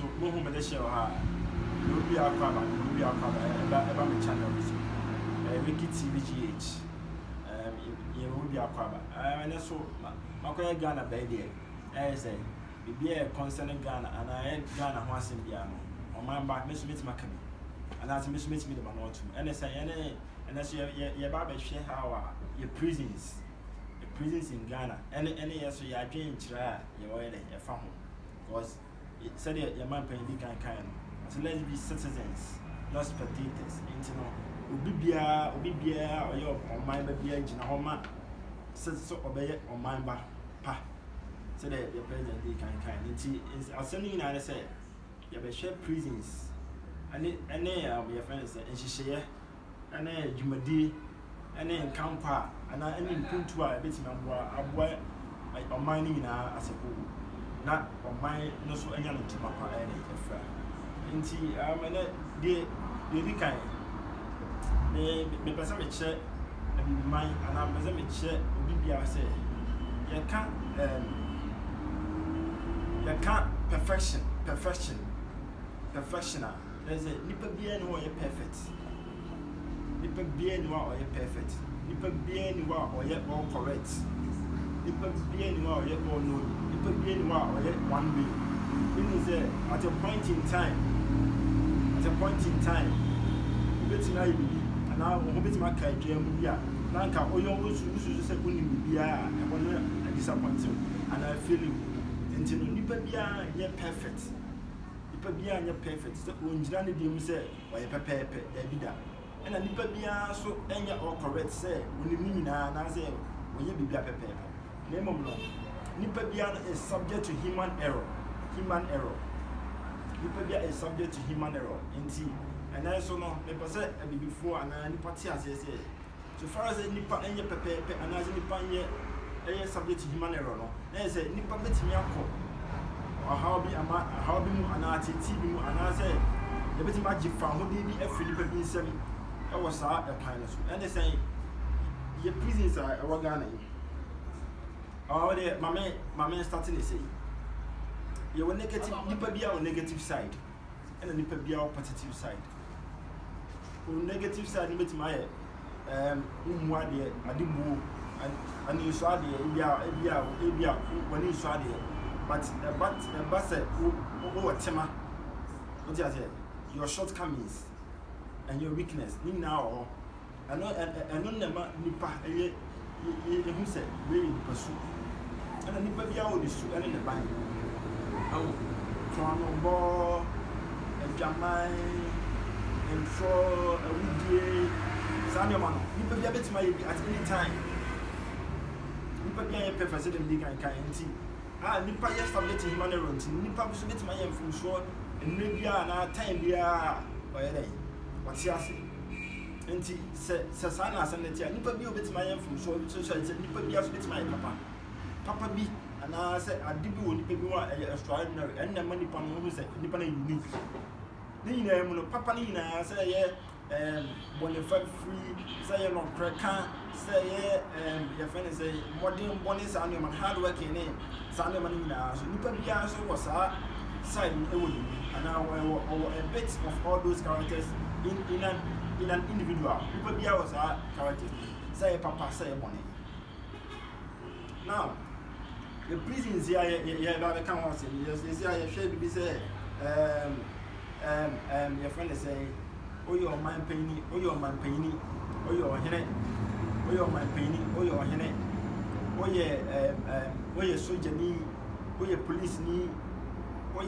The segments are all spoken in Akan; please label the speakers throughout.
Speaker 1: so mo hu me de share ha no bi akwaba eba me channel so Wiki TVGH ye will be akwaba and so makoya Ghana by there say be a concerning Ghana and I Ghana ho asem bia no o man back me so metima ka bi and as me so metimi de ma no to and say and so ye ba be hwe how your prisons in Ghana and yes so ya adwen kira ye wo ye fa ho because it said your man pay di kan so let's be citizens not spectators into no obi bia or your online ba bia gina ho ma so obey online ba pa so that your president dey kan nti asemi na say you be share prisons and your friends and hihye and jumadi and encounter and any puntu a bit aboa online ni na aseko na online no so anya no tuma pa efra nti na de di kan me pesa me che abi man ana pesa me che obi bia say you can't perfection there's a nipa bia no you perfect nipa bia no you perfect nipa bia no you all correct nipa bia no you all know nipa bia no you one way meaning say at a point in time betina you be and now who betima kai dwam bia na nka oyo usu say unim bia e bono a disappointed and I feel you until nipa bia you perfect nipa bia you perfect so onjira ne dem say oye pepepe da bida and nipa bia so enya all correct say unim nyina na say oye bibia pepepe na mom no nipa bia is subject to human error nipa bia is subject to human error nti and I so no me pese e before and nipa ti ase say so far as nipa enye pepepe and as nipa enye subject to human error no na say nipa betimi akọ or how be mu ana titi bi mu ana say e betimi agifa ho de bi afri nipa bi nsem e wo saa e pan so and they say your prisons are Ghana oh they mama starting to say you will negative nipa bia on negative side and nipa bia on positive side on negative side ni betima ye umu ade adibu and you saw the ebia when you saw the but say o tema what you say your shortcomings and your weakness ni now and no nema nipa e who say we pursue and nipa bia o disu and the ban oh Tonobo Jamai and for a weekday Samuel man nipa bia betima at any time nipa bia perfect say dem dey kan nti nipa yes subject human error nti nipa so betima yem from so enre bia na time bia oye dey what you say nti se sana sanity nipa bia betima yem from so nipa bia so betima yem papa bi ana say adibi woni pe bi wa extraordinary and na nipa no say nipa na unique ni na mu no papa ni na say ye bonifat free say no cracka say ye your friend say modern bonus and man hard work in say man ni na so nipa bia so was side e woni ana a bit of all those characters in an individual nipa bia was character say papa say money now the prisons here that can was yes here share be say your friend say oh your man penny oh your man penny oh your hene oh your man penny oh your hene oh your soldier ni oh your police ni oh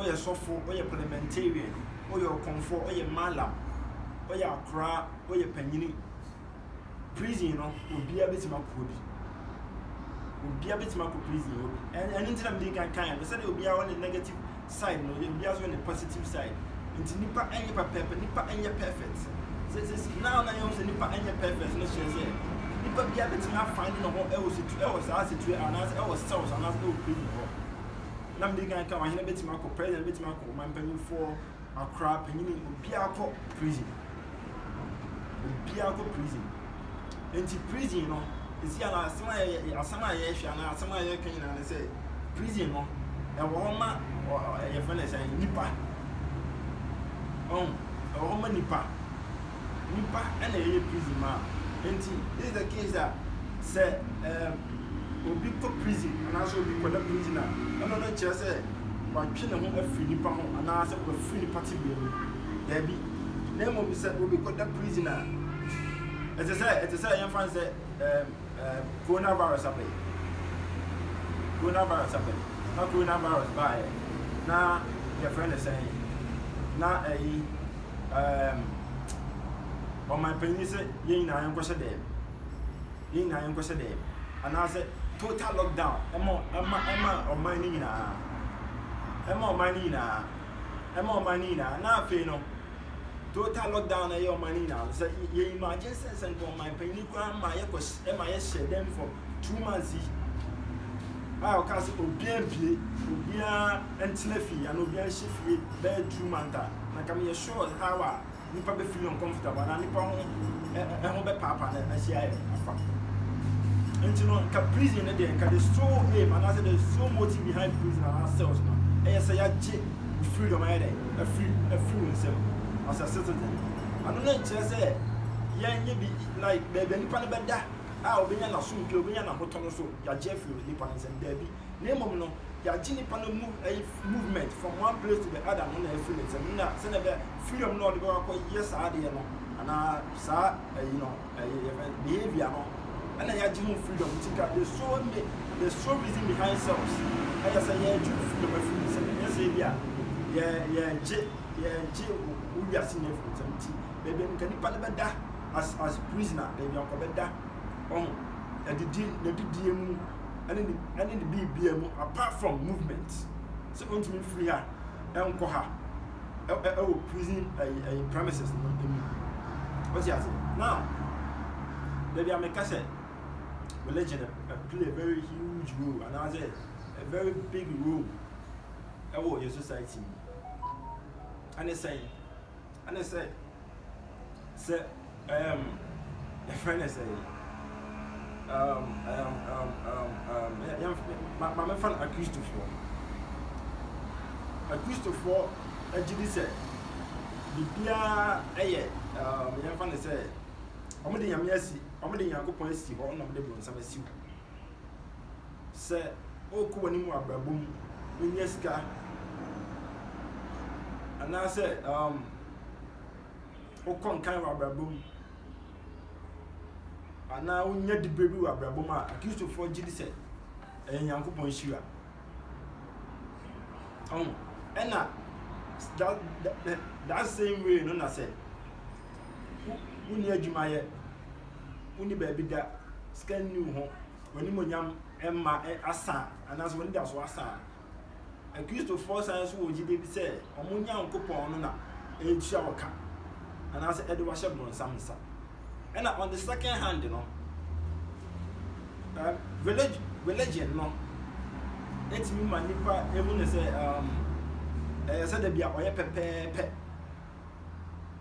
Speaker 1: your sofo oh your parliamentarian oh your comfort oh your malam oh your kra oh your penny prison no obi abetima kodi obi abetima ko prison and anything am dey kan they say obi a on the negative side no obi a on the positive side nti nipa enye nipa enye perfect says now na you say nipa enye perfect no say nipa bia betima find no ho e was situ and as e was cells and as e prison ho nam dey kan wa hena betima ko president betima ko man panyin for akra panyin obi akọ prison nti prison no is ya na asema ye hwa na asema ye kan na say prison no and Woma or your friend is saying Nipa. Oh, a woman Nipa. Nipa and a prison man. And this is the case that say will be put prison and also be put a prisoner. I don't know just say but children who have free Nipa and I said we're free party baby. There be name will be said will be put a prisoner. As I say, young fans say coronavirus happened. Coronavirus happened. Not coronavirus by now your friend is saying now on my penis yin I am question there. Yin I am question there. And I said total lockdown. Emma or money na. Emma or money na. Emma or money na. Now no. Total lockdown your money now. So you imagine sense and on my penny grandma my share them for 2 months. I'll cast Obian and Tlefi and Obian Shifi bed 2 months. I can be sure how you probably feel uncomfortable and I hope papa and I say and you know prison and then can destroy him and I said there's so much behind prison and ourselves now. I say I freedom a free himself. As a citizen, I don't know just say, yeah, you be like baby, Nipan Beda. I'll be an assumed you'll be an Ahoton so, ya Jeffrey, Nipans and Debbie. Name of no, ya Jinipan movement from one place to the other on their feelings and not send a freedom not to go, yes, I did, and I saw, behavior. And I had freedom, there's so reason behind selves. I say, yeah, freedom of freedom, yes, yeah, we are seeing everything. Baby, can you put that as prisoner? Baby, Uncle Beda. And the DMU and in the BBM apart from movement. So, going to be free her, Uncle her, prison premises. What's he asking? Now, baby, I make a say, religion play a very huge role, and I say a very big role in your society. And they say, a friend is my friend accused Christopher, GD said, young friend said, I'm the young policy or not the bones of a suit. Say, oh, Kuanimu Abrabum, Winyeska. And I said, oh, come kind of boom. And now we need the baby of Braboma, accused of 4 GD said, and young coupon Shira. Oh, and that same way, no, I said, who near Jumaya, only baby that scan new home, when you young Emma Asa, and as when that's what Asa. Accused of 4 science who did say, Omunya and coupon, a shower cap. And I said, Edward Shebron, some. And on the second hand, you know, religion, no, it's me, my Nipa, everyone say, I said, there be a pepe.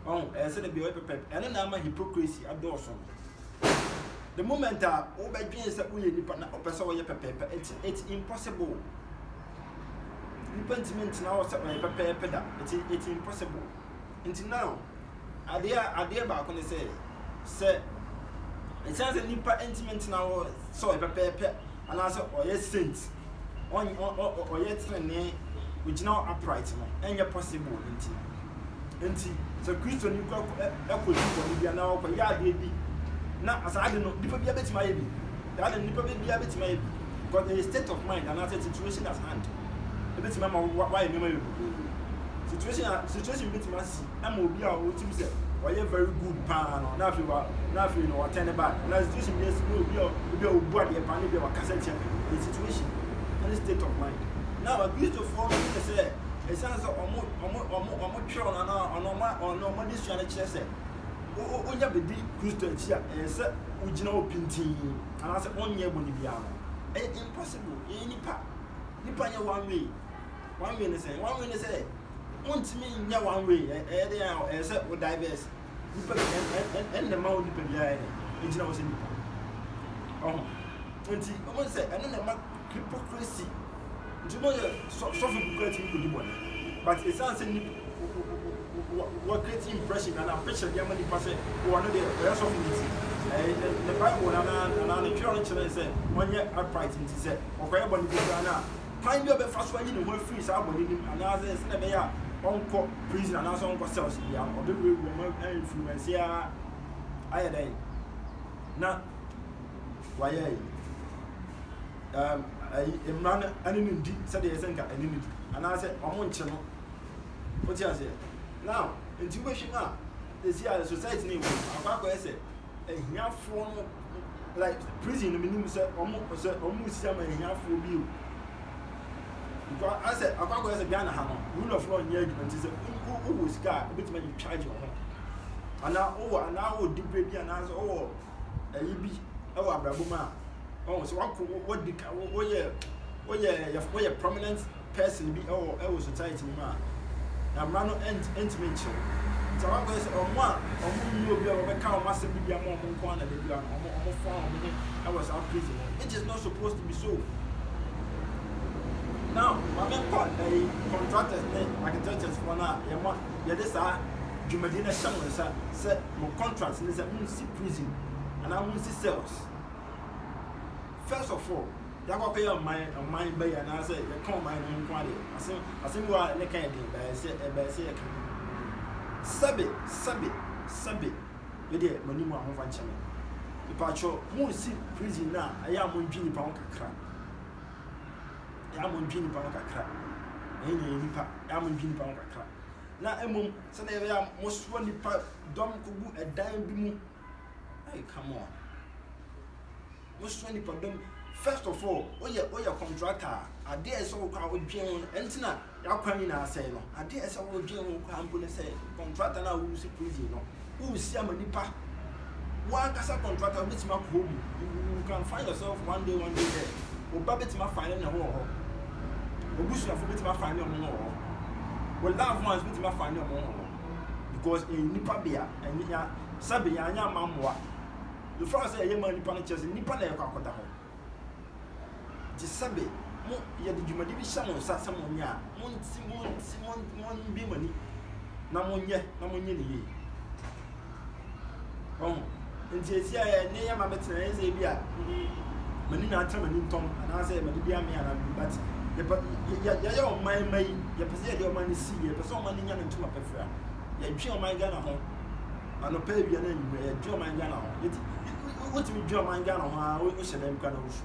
Speaker 1: Oh, I said, there be a pepe. And then I'm a hypocrisy, I do something. The moment I obey James that we Nipa, or Pessoa pepe, it's impossible. Repentiment now, it's impossible. Until now, I dare back when they say, it sounds a Nipa intimate now, so a pepe, and also, or yes, saints, or yet, which now upright, and you're possible. Until so, Christian, you go equal now, but yeah, baby. Now, as I don't know, people be a bit my baby. The other people be a bit my baby. But the state of mind and other situation at hand. A bit mamma, why you situation bit must see. I'm will be our team say, or you're very good pan or nothing or attend about. And as this will be a body, a panic, or cassette, the situation and the state of mind. Now, a used to form say, it sounds almost on no this channel chess. Oh, you be Christian here, and said, would you know Pinty? And I said, 1 year will be out. It's impossible. Any part. Nipa one way. 1 minute say, 1 minute say, want me in one way, except with diverse. And the mouth behind it. It's not in 20 almost say, and then the hypocrisy. you know suffer creating good one, but it sounds what creating impression and I'm picture the money person who are not the rest of it. The Bible and the church said, 1 year upright into said, okay, but now. Find your first one in the world free, so I believe him, and as they are on prison and as on cells, they are or the woman influence here. I had a now why a man and indeed said they think an enemy, and I said, I want channel. What you say? Now, intuition now, they see a society name, I said, a young form like prison, the minimum said almost some a young for you. Because I said, I can't go as a Ghana hammer, rule of law in your argument is who was guy, a bit when you charge your home. And now, debate and answer, a yibi, Abrabuma. Oh, so what a prominent person be our society man. Now, Rano intimate. So I was on one, or who you will be a cow massive be a more corner, the almost 4 minutes. I was out prison. It is not supposed to be so. Now, my man called a contractor's name, architect's for now. This are Jumadina Shamasa said more contracts in the prison, and I won't see cells. First of all, that will pay on my bay, and I say, you call my own quality. I think you are like I said, Sabi, you did when you were home from China. The patcho won't see prison now. I am on Jimmy Pound crack. I am on Jimmy Pound crack. I am on Jimmy Pound crack. Now, I'm so they are most one part, Dom Kubu, a dime bimu. Hey, come on. Most 20 per dom. First of all, your contractor, I dare so called Jim and Tina, Yaquina say, no, I dare so Jim who say, contractor now who's a prison, who is Yamanipa. One casa contractor, which my home. You can find yourself one day there. Or Babbit my fine in the hall. Or Bush of which my fine on more. Well, love ones with my fine on more. Because in Nipabia and Sabia, Mamma, the first day, Yaman Panichas in Nipana Kakota. Sabe, ya the Jumadi Shamo Sassamonia, Simon Bimani, Namonia, oh, and Jessia, Nea Mametan, Zabia, Manina Tamanin Tom, and I say, Madia, but your mind may, your possess your money, see, but so many young and two up a fair. You draw my gun home, and a pay your name, you draw my gun home. What to draw my gun home, I wish them can also.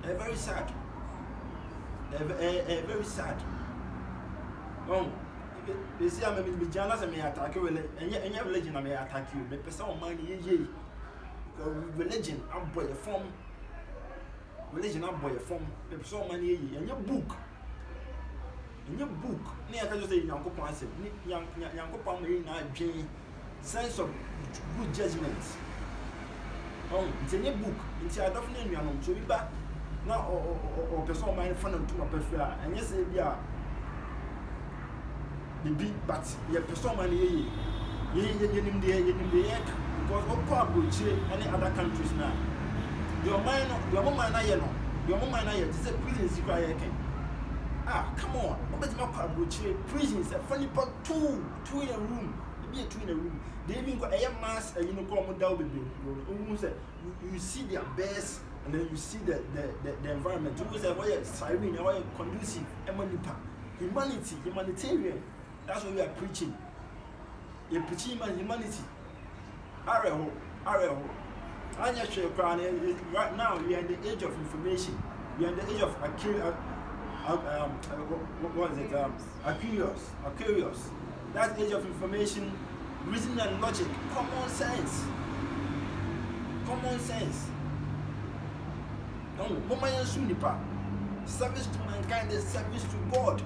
Speaker 1: Very sad. Very sad. Oh, you see, I may be jealous and may attack you, and your religion I may attack you. But some money, religion, I'm boy a form. Religion, I'm boy a form. But so many, and your book. In your book, near I just say, young couple, I said, young couple, may not gain sense of good judgment. Oh, it's in your book. It's a definitely young to be back. Now, or person mind fun to my prefer, and yes, they are the big but your person money, because what probably any other countries now. Your mind, your woman, I know, your woman, I is a prison secret. Ah, come on, what is my probably prison is a funny part two in a room, maybe 2 in a room. They even got a mass and you know, come down with me. You see their best. And then you see the environment. You say why siren, why conducive, humanity, humanitarian. That's what we are preaching. You're preaching humanity. Areho. I'm not sure right now we are in the age of information. We are in the age of what is it? Aquarius. That age of information, reason and logic, common sense. No, Mama Sunipa. Service to mankind is service to God.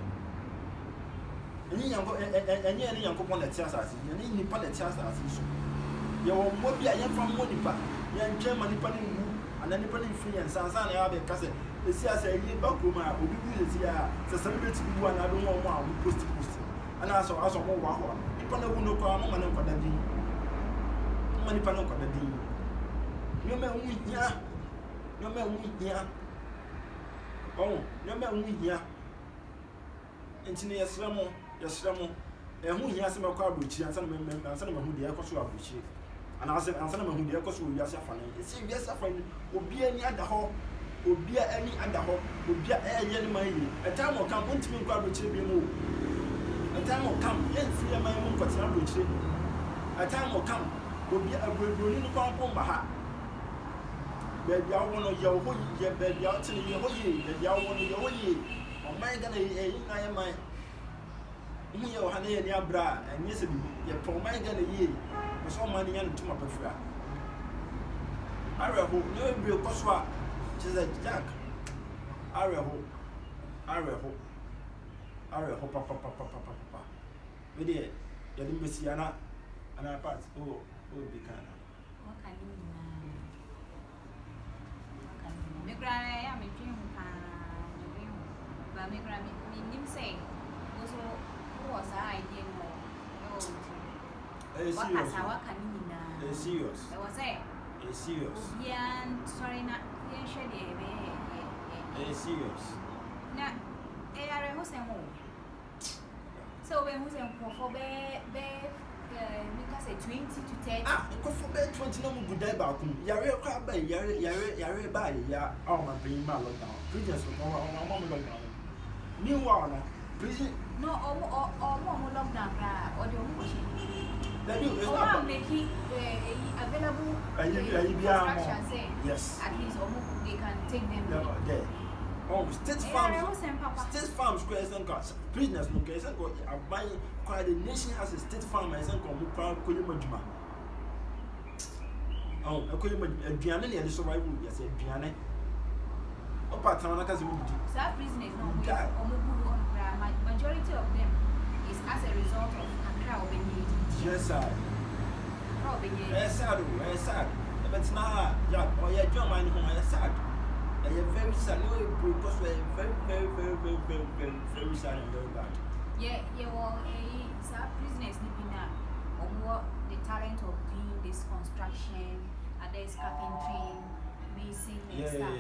Speaker 1: And you young upon the Tiasas, and in Nippon the Tiasas. You won't be a young from Monipa, young German Nipponing, and then Nipponing free and Sansan Abbey Castle. The Siasa, you Bakuma, will be with the celebrity one. I don't know why we post. And also, as a more one, Nippon will no come on for the D. Manipano for the D. No man, yeah. No man, yeah. Oh, no man, yeah. nti ne yɛsrɛ mo ɛho hia sɛ mɛkɔ abrokyire ansa na mahu deɛ ɛkɔ so abrokyire anaasɛ ansa na mahu deɛ ɛkɔ so wɔ wiase afa no ɛsɛ wiase afa no obia ani ada hɔ obia ɛyɛ ne man yie ɛtan mo kam wontumi nkɔ abrokyire bi mu ɛtan mo kam yɛmfiri ɛman mu nkɔtena abrokyire ɛtan mo kam obia abuebuoni no kwan pɔ mba ha baabi a wɔn no yɛ hɔ yɛ baabi a wɔte no yɛ hɔ yie baabi a wɔn no yɛ hɔ yie ɔman Ghana yɛ na yɛ man mu yɛ wɔ ha na yɛ ni abra ɛnyɛ sɛ bibi yɛ pɔ ɔman Ghana yie ɛsɛ ɔman no nya no tuma pɛfra arɛho ne bebree kɔ so a kyerɛ sɛ Jack arɛho papa me deɛ yɛde mbɛsi ana part bi kan na
Speaker 2: me gra ya me twin pa me ba me gra me nim say also was idea no
Speaker 1: serious
Speaker 2: serious it was
Speaker 1: serious
Speaker 2: yeah sorry na yeah share be
Speaker 1: serious
Speaker 2: na are who say mo so when who say for be because say 20 to 30
Speaker 1: ko for be 20 no good day back yare kwa ba yare ba ya my pain ma lockdown previous on lockdown meanwhile no prison
Speaker 2: no more lockdown or the
Speaker 1: that you is not
Speaker 2: making available
Speaker 1: yes
Speaker 2: at least they can take them
Speaker 1: there state farms squares and cars prisoners no case and go buy quite the nation has a state farm and some come crowd koyemajuma aduane na yɛ survival yes aduane opa tan na kaze wudi
Speaker 2: some prisoners no majority of them is as a result of Accra Obenye
Speaker 1: yes sir sad but now yeah German no sad very sad no because we very sad and very bad
Speaker 2: some prisoners living now the talent of doing this construction others carpentry masonry and stuff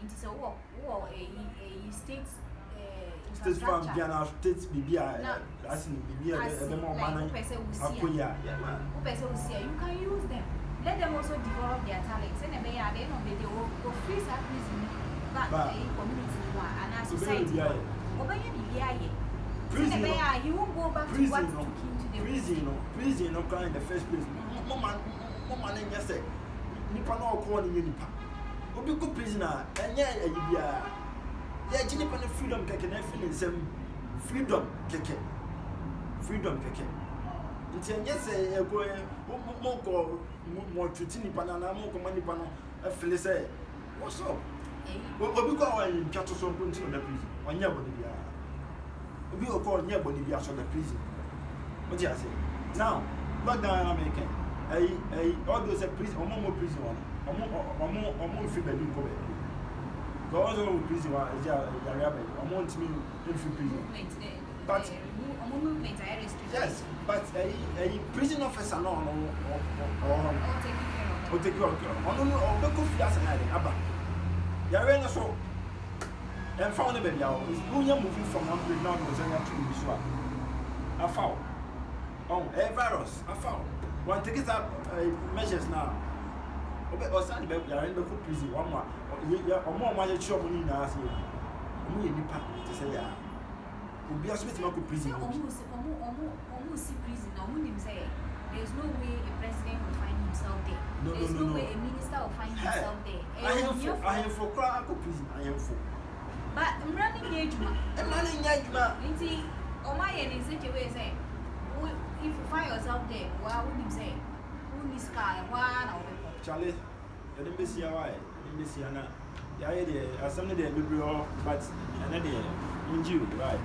Speaker 2: it is a state
Speaker 1: farm Ghana state bibia as in bibia the more money akoya
Speaker 2: who person will see you can use them let them also develop their talents and they are then they will free that prison back to the community and our society obey bibia prison he won't go back to what took him to the
Speaker 1: prison no kind in the first place no man just say nipa no ko ni nipa obi ko prisoner enye ayibia ya jini pa freedom keke na feeling sem freedom keke nti enye say e go mo twiti nipa na mo ko nipa no e feel say what's up obi ko awon ntwato so nti no na prison onye body bia obi ko onye body bia so na prison what you say now lockdown America all those prison omo prison omo free bed ko be because of prison is yare I'm want me in free prison but
Speaker 2: movement I restrict
Speaker 1: yes but a prison officer no take care of no be ko fi asa na dey aba yare no so and found the baby out is moving from one place now to another to this one I found a virus I found one take it up measures now o stand be yare no ko prison one more omo ma ye chop ni na ase omo ye nipa te say ya obi aso betima ko prison
Speaker 2: omo si prison omo nim say there's no way a president will find himself there there's no way a minister will find himself there
Speaker 1: I am for cry ko prison I am for
Speaker 2: but running ejuma nti omo ye ni say we say if you find yourself there why would him say who this guy why na
Speaker 1: Charlie you dey miss ya why this year, yeah, some of the liberal, but another injury, right.